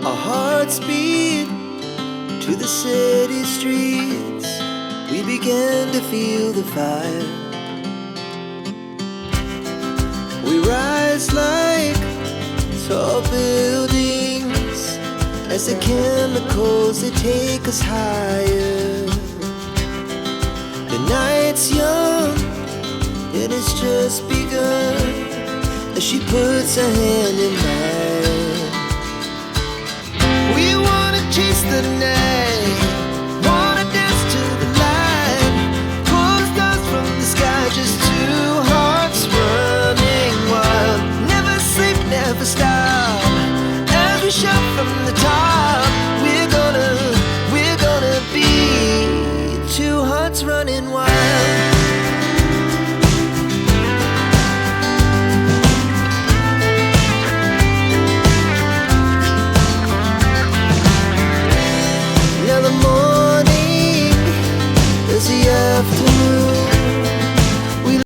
Our hearts beat to the city streets. We began to feel the fire. We rise like tall buildings as the chemicals, they take us higher. The night's young and it's just begun as she puts her hand in mine.